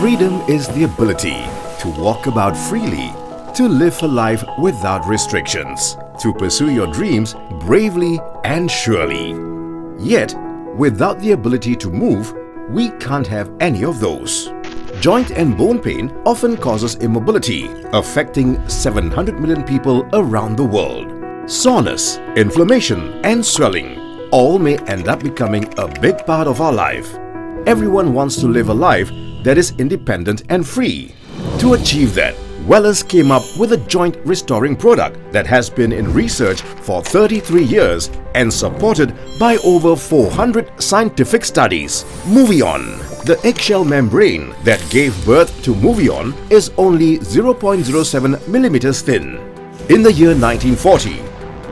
Freedom is the ability to walk about freely, to live a life without restrictions, to pursue your dreams bravely and surely. Yet, without the ability to move, we can't have any of those. Joint and bone pain often causes immobility, affecting 700 million people around the world. Soreness, inflammation and swelling all may end up becoming a big part of our life. Everyone wants to live a life that is independent and free. To achieve that, Wellous came up with a joint restoring product that has been in research for 33 years and supported by over 400 scientific studies. MOVEON. The eggshell membrane that gave birth to MOVEON is only 0.07 millimeters thin. In the year 1940,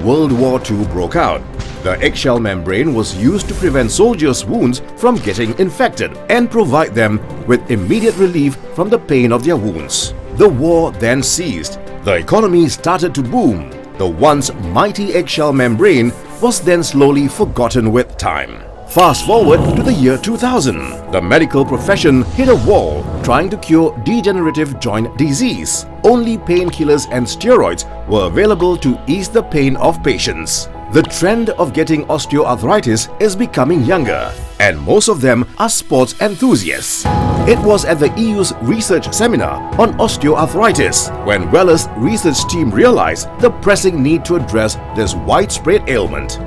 World War II broke out. The eggshell membrane was used to prevent soldiers' wounds from getting infected and provide them with immediate relief from the pain of their wounds. The war then ceased. The economy started to boom. The once mighty eggshell membrane was then slowly forgotten with time. Fast forward to the year 2000. The medical profession hit a wall trying to cure degenerative joint disease. Only painkillers and steroids were available to ease the pain of patients. The trend of getting osteoarthritis is becoming younger, and most of them are sports enthusiasts. It was at the EU's research seminar on osteoarthritis when Wellous' research team realized the pressing need to address this widespread ailment.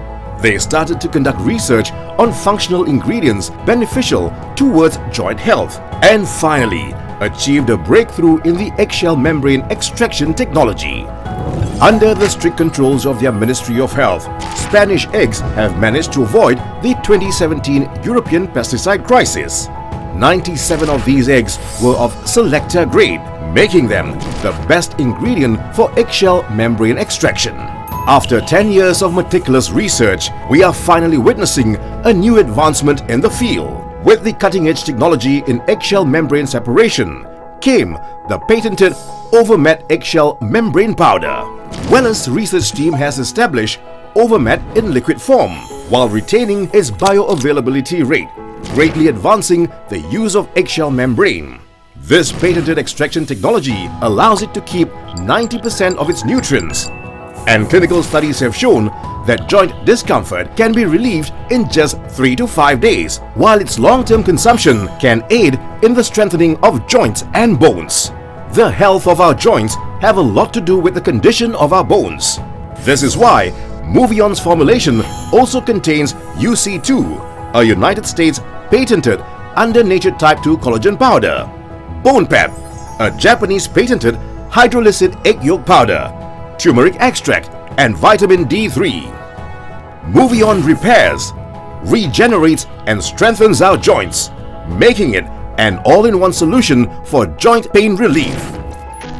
They started to conduct research on functional ingredients beneficial towards joint health and finally achieved a breakthrough in the eggshell membrane extraction technology. Under the strict controls of their Ministry of Health, Spanish eggs have managed to avoid the 2017 European pesticide crisis. 97 of these eggs were of selector grade, making them the best ingredient for eggshell membrane extraction. After 10 years of meticulous research, we are finally witnessing a new advancement in the field. With the cutting-edge technology in eggshell membrane separation came the patented Overmet eggshell membrane powder. Wellous' research team has established Overmet in liquid form while retaining its bioavailability rate, greatly advancing the use of eggshell membrane. This patented extraction technology allows it to keep 90% of its nutrients, and clinical studies have shown that joint discomfort can be relieved in just 3 to 5 days, while its long-term consumption can aid in the strengthening of joints and bones. The health of our joints have a lot to do with the condition of our bones. This is why MOVEON's formulation also contains UC2, a United States patented under-nature type 2 collagen powder, Bone Pep, a Japanese patented hydrolysate egg yolk powder, turmeric extract and vitamin D3. MOVEON repairs, regenerates and strengthens our joints, making it an all-in-one solution for joint pain relief.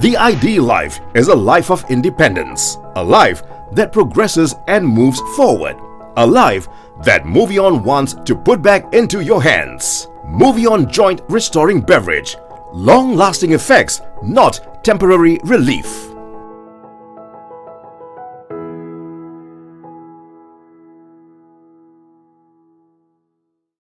The ideal life is a life of independence, a life that progresses and moves forward, a life that MOVEON wants to put back into your hands. MOVEON Joint Restoring Beverage. Long-lasting effects, not temporary relief.